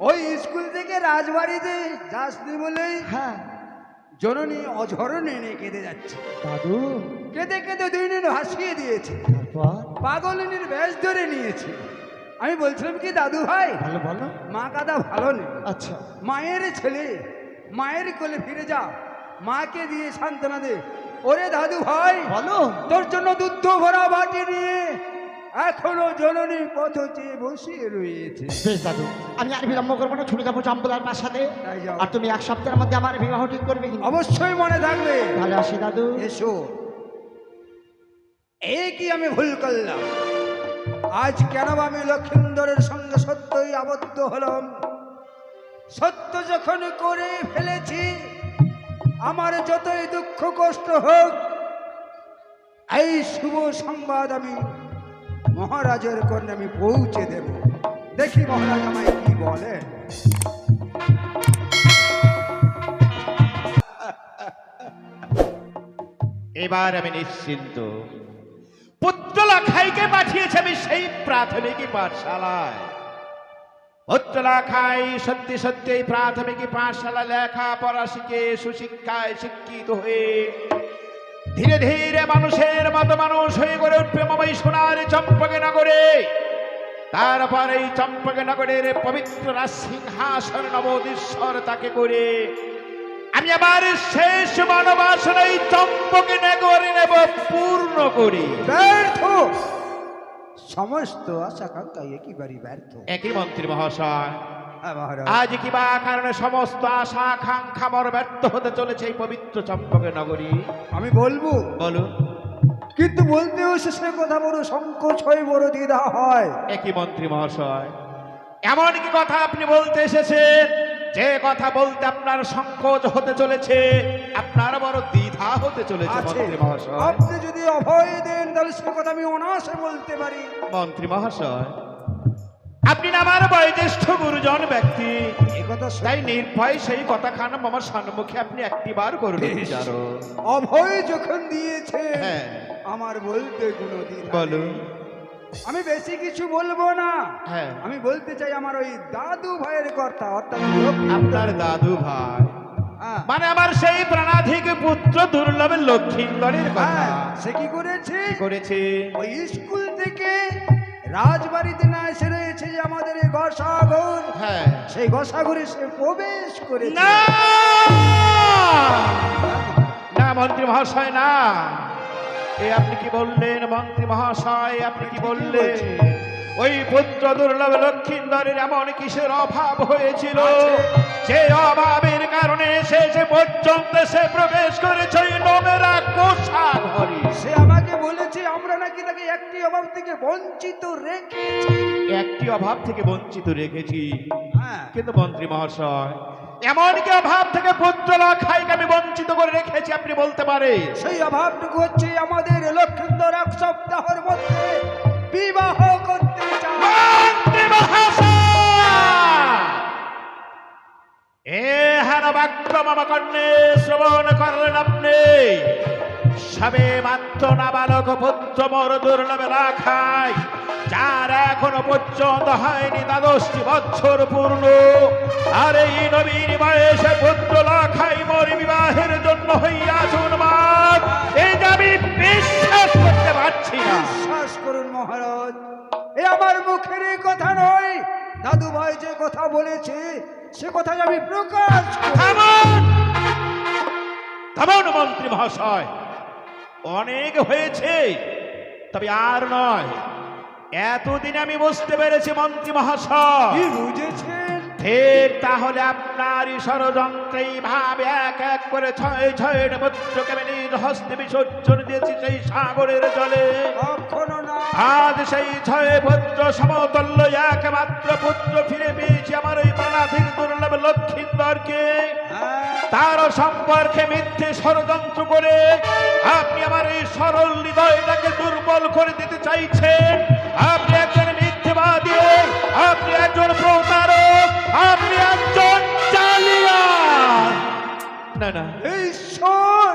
ওই স্কুল থেকে রাজবাড়িতে যাসনি বলেই হ্যাঁ জননী অঝরণে নিয়ে কেঁদে যাচ্ছে। দাদু কেঁদে কেঁদে 2 দিন ভাসিয়ে দিয়েছে, তারপর? পাগলিনীর বেশ ধরে নিয়েছে। আমি বলছিলাম কি দাদু ভাই, ভালো বলো। মা কাদা ভালো নেই, আচ্ছা মায়ের ছেলে মায়ের কোলে ফিরে যা, মাকে দিয়ে সান্ত্বনা দে। ওরে দাদু ভাই, বলো। তোর জন্য দুধ ভরা বাটি নিয়ে এখনো জননী পথ চেয়ে বসিয়ে রয়েছে। বেশ দাদু, আমি আর বিলম্ব করবো না, ছুটে যাবো চম্পলার প্রাসাদে। তাই যাও। আর তুমি 1 সপ্তাহের মধ্যে আমার বিবাহ ঠিক করবে কিন্তু। অবশ্যই মনে থাকবে। ভালো আসি দাদু। এসো। এই কি আমি ভুল করলাম? আজ কেন আমি লক্ষিন্দরের সঙ্গে সত্যই আবদ্ধ হলাম? সত্য যখন করে ফেলেছি, আমার যতই দুঃখ কষ্ট হোক, এই শুভ সংবাদ আমি মহারাজের কন্যা আমি পৌঁছে দেব। দেখি মহারাজ আমায় কি বলেন। এবার আমি নিশ্চিন্ত। পুত্রলাখাইকে পাঠিয়েছে আমি সেই প্রাথমিক পাঠশালায়। পুত্রলাখাই সত্যি সত্যি এই প্রাথমিক পাঠশালা লেখাপড়া শিখে সুশিক্ষায় শিক্ষিত হয়ে ধীরে ধীরে মানুষের মতো মানুষ হয়ে গড়ে উঠবে মামাই সোনার চম্পকনগরে। তারপর এই চম্পকনগরের পবিত্র রাজ সিংহাসন নবোদীশ্বর তাকে করে আমি আবার শেষ বনবাসন এই চম্পকনগরে নেব পূর্ণ করি। ব্যর্থ, সমস্ত আশা আকাঙ্ক্ষা একেবারে ব্যর্থ। একই মন্ত্রী মহাশয়, হ্যাঁ মহারাজ। আজ কিবা কারণে সমস্ত আশা আকাঙ্ক্ষা মর ব্যর্থ হতে চলেছে এই পবিত্র চম্পকনগরী। আমি বলবো, বলুন। কিন্তু বলতেও শেষে কথা বড় সংকোচ হয়, বড় দ্বিধা হয়। একই মন্ত্রী মহাশয়, এমন কি কথা আপনি বলতে এসেছেন যে কথা বলতে আপনার সংকোচ হতে চলেছে, আপনার বড় দ্বিধা হতে চলেছে আছে। মন্ত্রী মহাশয়? আপনি যদি অভয় দেন তাহলে সে কথা আমি অনায়াসে বলতে পারি। মন্ত্রী মহাশয়, আপনি না আমার বয়োজ্যেষ্ঠ গুরুজন ব্যক্তি, এ কথা তাই নির্ভয় সেই কথা খান আমার সম্মুখে আপনি একটিবার করুন বিচার। অভয় যখন দিয়েছে, হ্যাঁ। আমার বলতে কোনো দ্বিধা বলুন। নেই। আমি বেশি কিছু বলবো না। হ্যাঁ। আমি বলতে চাই আমার ওই দাদু ভাইয়ের কথা, অর্থাৎ লক্ষ্মী। আপনার দাদু ভাই হ্যাঁ। মানে আমার সেই প্রাণাধিক পুত্র দুর্লভের লক্ষ্মীন্দরের কথা হ্যাঁ, সে কি করেছে? কি করেছে? ওই স্কুল থেকে রাজবাড়িতে না এসে রয়েছে যে আমাদের এই গসাগর, হ্যাঁ। সেই গসাগরে সে প্রবেশ করেছে। না না মন্ত্রী মহাশয়, না। এ আপনি কি বললেন মন্ত্রী মহাশয়? আপনি কি বললেন? ওই পুত্র দুর্লভ লক্ষ্মীন্দরের এমন কিসের অভাব হয়েছিল যে অভাবের কারণে শেষ পর্যন্ত সে প্রবেশ করেছে ওই নোংরা কোষাঘরে। সে আমাকে বলেছে আমরা নাকি তাকে একটি অভাব থেকে বঞ্চিত রেখেছি। একটি অভাব থেকে বঞ্চিত রেখেছি, হ্যাঁ। কিন্তু মন্ত্রী মহাশয় এমনকি অভাব থেকে পুত্রলাখাইকে আমি বঞ্চিত করে রেখেছি আপনি বলতে পারে? সেই অভাবটুকু হচ্ছে আমাদের লক্ষ্মীন্দর 1 সপ্তাহের মধ্যে বিবাহ করতে চায়। মন্ত্রী মহাশয়, এ হেন বাক্য মম কর্ণে শ্রবণ করলেন আপনি? সবে মাত্র নাবালক পুত্র মোর দুর্লভ লাখাই, যার এখনো পর্যন্ত হয়নি 12টি বছর পূর্ণ, আর এই নবীন বয়সে পুত্র লাখাই মোর বিবাহের জন্য হইয়াছে উন্মাদ। এই যে আমি বিশ্বাস করতে পারছি না। বিশ্বাস করুন মহারাজ, এ আমার মুখের কথা নয়। দাদু ভাই যে কথা বলেছে সে কথাই আমি প্রকাশ করি। থামুন থামুন মন্ত্রী মহাশয়, অনেক হয়েছে, তবে আর নয়। এতদিন আমি বুঝতে পেরেছি মন্ত্রী মহাশয়, কি বুঝেছেন? ঠিক তাহলে আপনারই ষড়যন্ত্রেই ভাবে এক এক করে ছয় ছয়টা পুত্রকে আমি নিজ হস্তে বিসর্জন দিয়েছি সেই সাগরের জলে। কখনো না। আজ সেই ছয় পুত্র সমতুল্য একমাত্র পুত্র ফিরে পেয়েছি আমার ওই প্রাণাধীন দুর্লভ লক্ষ্মীন্দরকে। তার সম্পর্কে মিথ্যে ষড়যন্ত্র করে আপনি আমার এই সরল হৃদয়টাকে দুর্বল করে দিতে চাইছেন। আপনি একজন মিথ্যেবাদী, আপনি একজন প্রতারক, আপনি একজন জালিয়াত। না না, ঈশ্বর,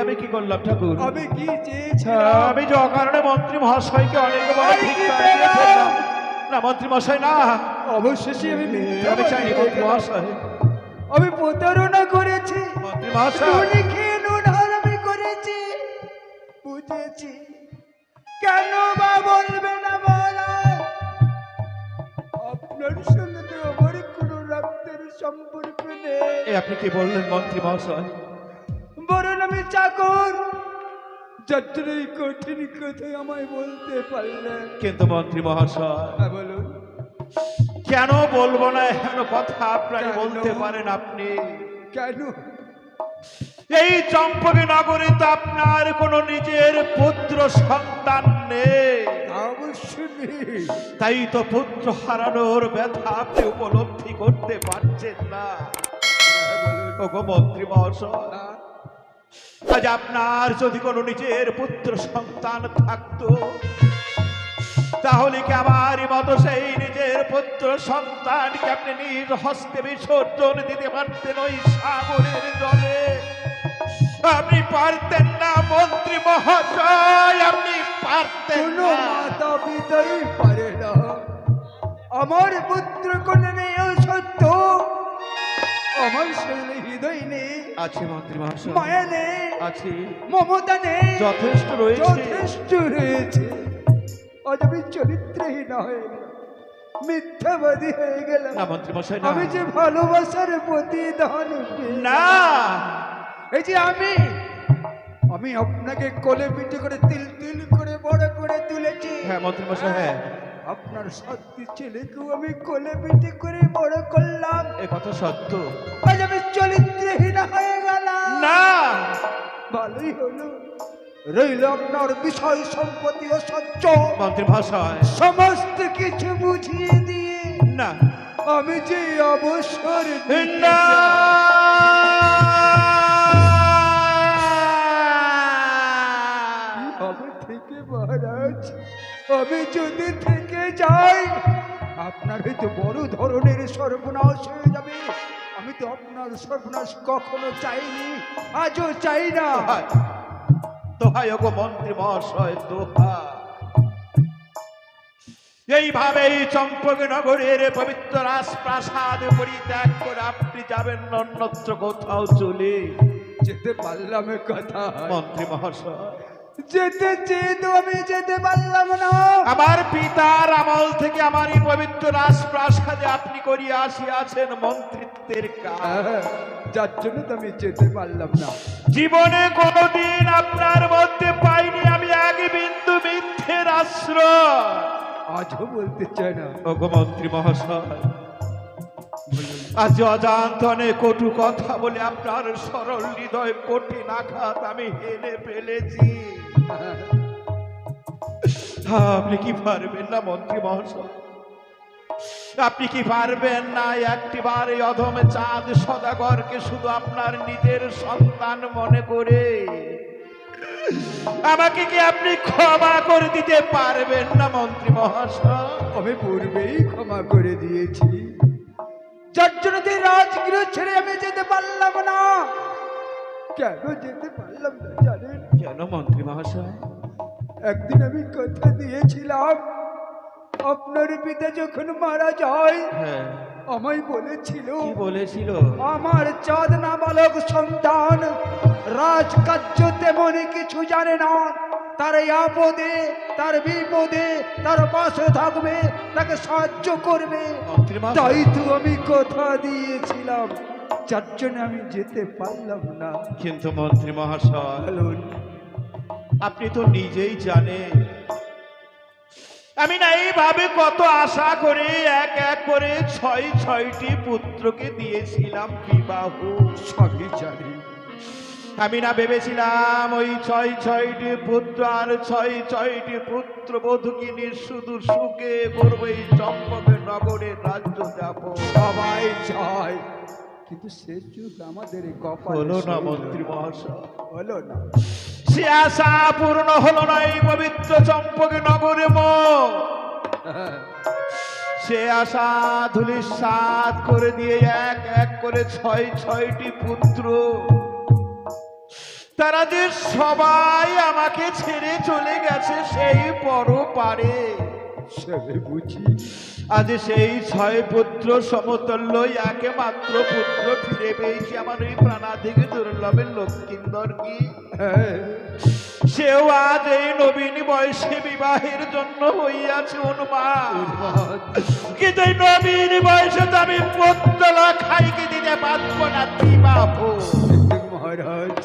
আমি কি করলাম ঠাকুর? আমি কি চেয়েছিলাম? আমি যে অকারণে মন্ত্রী মহাশয়কে অনেক বড় আমি কি ধিক্কার পেলাম? দিয়ে ফেললাম। না মন্ত্রী মহাশয় না, অবশেষে আমি আমি চাইনি মন্ত্রী মহাশয়। আমি প্রতারণা করেছি, মন্ত্রী মহাশয়, নুনি খেয়ে নুন হারামি করেছি, বুঝেছি। কেন বা বলবে না মহারাজ? আপনার সঙ্গে তো আমার কোনো রক্তের সম্পর্ক নেই, এ আপনি কি বললেন মন্ত্রী মহাশয়? বরং আমি চাকর। যার জন্য এই কঠিন কথাই আমায় বলতে পারলেন। কিন্তু মন্ত্রী মহাশয়, হ্যাঁ বলুন। কেন বলবো না এমন কথা আপনারা কেন? বলতে পারেন আপনি? কেন? এই চম্পকী নগরে তো আপনার কোনো নিজের পুত্র সন্তান নেই, অবশ্যই। তাই তো পুত্র হারানোর ব্যথা আপনি উপলব্ধি করতে পারছেন না। ওগো মন্ত্রী মহাশয়, আজ আপনার যদি কোনো নিজের পুত্র সন্তান থাকতো, তাহলে কি আমারই মতো সেই নিজের পুত্র সন্তানকে আপনি নিজ হস্তে বিসর্জন দিতে পারতেন ওই সাগরের জলে? আপনি পারতেন না মন্ত্রী মহাশয়, আপনি পারতেন কোনো না। মাতা পিতাই পারে না। আমার পুত্র কোন নেই সত্য, আমার শরীরে হৃদয় নেই, আছে মন্ত্রী মহাশয়, মায়া নেই, আছে, মমতা নেই, যথেষ্ট রয়েছে। যথেষ্ট রয়েছে। আজ আমি চরিত্রহীন হয়ে গেলাম, মিথ্যাবাদী হয়ে গেলাম। না মন্ত্রী মহাশয়, না আমি যে ভালোবাসার প্রতিদান পেলাম। না, এই যে আমি আপনাকে কোলে পিঠে করে তিল তিল করে বড় করে তুলেছি। হ্যাঁ মন্ত্রী মহাশয়, হ্যাঁ আপনার সত্যি ছেলেকেও আমি কোলে পিঠে করে বড় করলাম। এ কথা সত্য। আজ আমি চরিত্রহীন হয়ে গেলাম। না ভালোই হলো, রইল আপনার বিষয় সম্পত্তি ও সহ্য মন্ত্রী মহাশয়, সমস্ত কিছু বুঝিয়ে দিয়ে না আমি যে অবসর নিতে না, আমি থেকে মহারাজ, আমি যদি থেকে যাই আপনার হয়তো বড় ধরনের সর্বনাশ হয়ে যাবে। আমি তো আপনার সর্বনাশ কখনো চাইনি, আজও চাই না। দোহাই ওগো মন্ত্রী মহাশয়, দোহাই। এইভাবে এই চম্পকী নগরের পবিত্র রাজপ্রাসাদ পরিত্যাগ করে আপনি যাবেন অন্যত্র কোথাও চলে? যেতে পারলাম কথা, মন্ত্রী মহাশয়, যেতে চেয়ে তো আমি যেতে পারলাম না। আমার পিতার আমল থেকে আমার এই পবিত্র রাজপ্রাসাদে আপনি করিয়া আসিয়াছেন মন্ত্রিত্বের কাজ, যার জন্য তো আমি যেতে পারলাম না। জীবনে কোনোদিন আপনার মধ্যে পাইনি আমি এক বিন্দু মিথ্যের আশ্রয়। আজও বলতে চাই না। ওগো মন্ত্রী মহাশয়, আজ অজান্তনে কটু কথা বলে আপনার সরল হৃদয় কঠিন আঘাত আমি হেনে ফেলেছি। আপনি কি পারবেন না মন্ত্রী মহাশয়? আপনি কি পারবেন না একটিবার এই অধমে চাঁদ সদাগরকে শুধু আপনার নিজের সন্তান মনে করে আমাকে কি আপনি ক্ষমা করে দিতে পারবেন না মন্ত্রী মহাশয়? আমি পূর্বেই ক্ষমা করে দিয়েছি, যার জন্য তুই রাজগৃহ ছেড়ে আমি যেতে পারলাম না। কেন যেতে পারলাম না জানেন? কেন মন্ত্রী মহাশয়? একদিন আমি কথা দিয়েছিলাম, আপনার পিতা যখন মারা যায় হ্যাঁ, আমায় বলেছিল, কি বলেছিল? আমার চাঁদ নাবালক সন্তান রাজকার্য তেমন কিছু জানে না, তার আপদে তার বিপদে তার পাশে থাকবে, তাকে সাহায্য করবে। মন্ত্রী মহাশয়, তাই তো আমি কথা দিয়েছিলাম, যার জন্য আমি যেতে পারলাম না। কিন্তু মন্ত্রী মহাশয়, বলুন। আপনি তো নিজেই জানেন আমি না এইভাবে কত আশা করে এক এক করে ছয়টি পুত্রকে দিয়েছিলাম বিবাহ। সবই জানি। আমি না ভেবেছিলাম ওই ছয়টি পুত্র আর ছয়টি পুত্র বধূকে নিয়ে শুধু সুখে করবো এই চম্পকের নগরের রাজ্য যাব। সবাই চায়, কিন্তু সে যুগ আমাদের কপালে হলো না ছিল। মন্ত্রী মহাশয়, হলো না। সে আশা পূর্ণ হলো না এই পবিত্র চম্পক নগরে হ্যাঁ, সে আশা ধূলিসাৎ করে দিয়ে এক এক করে ছয়টি পুত্র তারা যে সবাই আমাকে ছেড়ে চলে গেছে সেই পরপারে। সে বুঝি। আজ সেই 6 পুত্র সমতুল্য একে মাত্র পুত্র ফিরে পেয়েছি আমার এই প্রাণাধিক দুর্লভের লক্ষ্মীন্দর কি। হ্যাঁ, সেও আজ এই নবীন বয়সে বিবাহের জন্য হইয়াছে উন্মাদ। কিন্তু এই নবীন বয়সে তো আমি পুত্তলা খাইকে দিতে পারবো না বিবাহ। কিন্তু মহারাজ,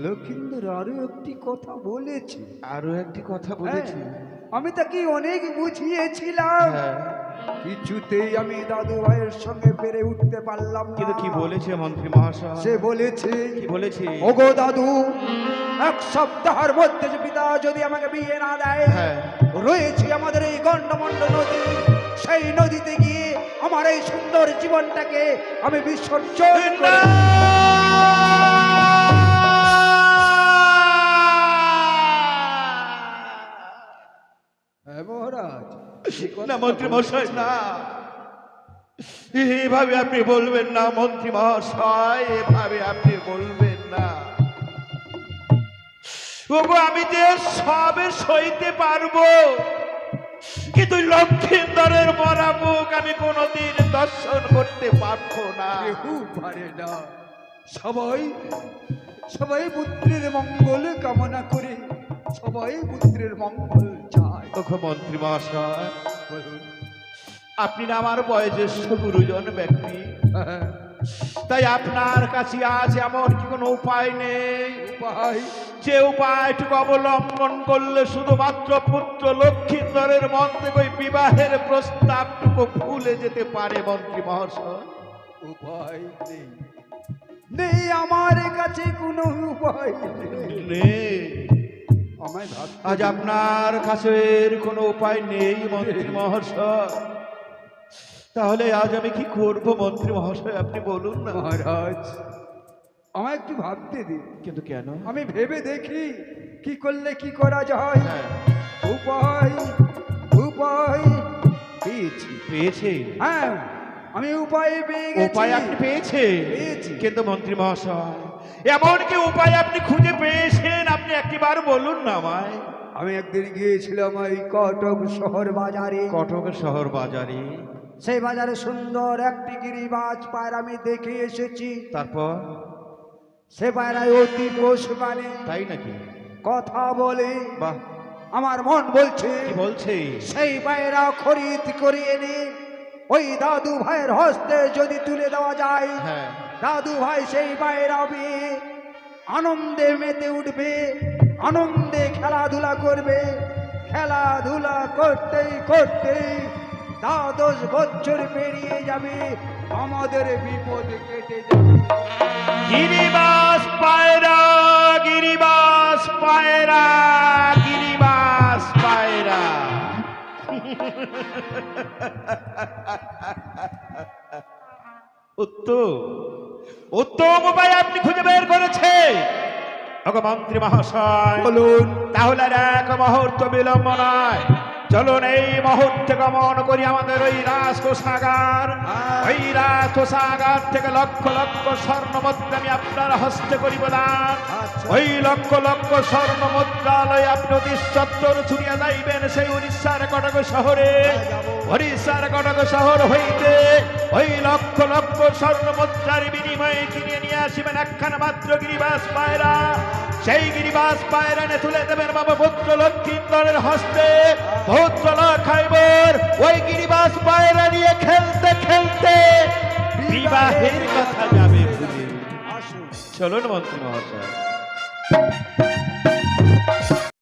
লক্ষিন্দর আরো একটি কথা বলেছে। আরো একটি কথা বলেছি। আমি তাকে অনেক বুঝিয়েছিলাম, হ্যাঁ, কিছুতেই আমি দাদু ভাইয়ের সঙ্গে পেরে উঠতে পারলাম না। কিন্তু কি বলেছে মন্ত্রী মহাশয়? সে বলেছে, কি বলেছে? ওগো দাদু, 1 সপ্তাহের মধ্যে যে পিতা যদি আমাকে বিয়ে না দেয়, হ্যাঁ। রয়েছে আমাদের এই গন্ডমন্ড নদী, সেই নদীতে গিয়ে আমার এই সুন্দর জীবনটাকে আমি বিসর্জন না! করব। হ্যাঁ মহারাজ। না মন্ত্রী মশাই, না, এভাবে আপনি বলবেন না মন্ত্রী মহাশয়, এভাবে আপনি বলবেন না। ওগো আমি যে সবে সইতে পারবো, কিন্তু লক্ষ্মীন্দরের মরা মুখ আমি কোনোদিন দর্শন করতে পারবো না। কেউ পারে না। সবাই সবাই পুত্রের মঙ্গল কামনা করে, সবাই পুত্রের মঙ্গল চায়। ওগো মন্ত্রী মহাশয়, বলুন। আপনি না আমার বয়োজ্যেষ্ঠ গুরুজন ব্যক্তি, হ্যাঁ, তাই আপনার কাছে আজ এমন কি কোনো উপায় নেই উপায়? যে উপায়টুকু অবলম্বন করলে শুধুমাত্র পুত্র লক্ষ্মীন্দরের মন থেকে ওই বিবাহের প্রস্তাবটুকু ভুলে যেতে পারে মন্ত্রী মহাশয়? উপায় নেই, নেই আমার কাছে কোনো উপায় নেই। নেই। আমায় ভাবতে আজ দিন। আপনার কাছে এর কোনো উপায় নেই মন্ত্রী মহাশয়, তাহলে আজ আমি কি করব মন্ত্রী মহাশয় আপনি বলুন না। মহারাজ, আমায় একটু ভাবতে দিন, কিন্তু কেন? আমি ভেবে দেখি কি করলে কি করা যায়। হ্যাঁ, উপায় উপায় পেয়েছি। পেয়েছে? হ্যাঁ, আমি উপায় পেয়ে গেছি। উপায় আপনি পেয়েছেন? পেয়েছি। কিন্তু মন্ত্রী মহাশয়, এমন কি উপায় আপনি খুঁজে পেয়েছেন আপনি একটিবার বলুন না আমায়। আমি একদিন গিয়েছিলাম ওই কটক শহর বাজারে। কটকের শহর বাজারে। সেই বাজারে সুন্দর একটি গিরিবাজ পায়রা আমি দেখে এসেছি। তারপর? সে পায়রায় অতি পোষ মানে, তাই নাকি? কথা বলে। বাহ, আমার মন বলছে কি বলছে? সেই পায়রা খরিদ করে এনে ওই দাদু ভাইয়ের হস্তে যদি তুলে দেওয়া যায়, হ্যাঁ, দাদু ভাই সেই পায়রা পেয়ে আনন্দে মেতে উঠবে, আনন্দে খেলাধুলা করবে। খেলাধুলা করতেই করতেই 10 বছর পেরিয়ে যাবে, আমাদের বিপদ কেটে যাবে। গিরিবাস পায়রা, গিরিবাস পায়রা, গিরিবাস পায়রা। উত্তম উত্তম উপায় আপনি খুঁজে বের করেছে ওগো মন্ত্রী মহাশয়। বলুন। তাহলে আর এক মুহূর্ত বিলম্ব নয়, চলুন এই মুহূর্তে গমন করি আমাদের ওই রাজকোষাগার। ওই রাজকোষাগার থেকে লক্ষ লক্ষ স্বর্ণ মুদ্রা আমি আপনার হস্তে করিব দান। আচ্ছা। ওই লক্ষ লক্ষ স্বর্ণ মুদ্রালয় আপনি অতি সত্তর ছুটিয়া যাইবেন সেই উড়িষ্যার কটক শহরে। উড়িষ্যার কটক শহর হইতে ওই লক্ষ লক্ষ স্বর্ণ মুদ্রার বিনিময়ে কিনে নিয়ে আসিবেন একখানা মাত্র গিরিবাস পায়রা। সেই গিরিবাস পায়রা নে তুলে দেবেন বাবা পুত্র লক্ষ্মীন্দরের হস্তে। পুত্র লক্ষাইবর ওই গিরিবাস পায়রা নিয়ে খেলতে খেলতে বিবাহের কথা যাবে ভুলে। আসুন। চলুন মন্ত্রী মহাশয়।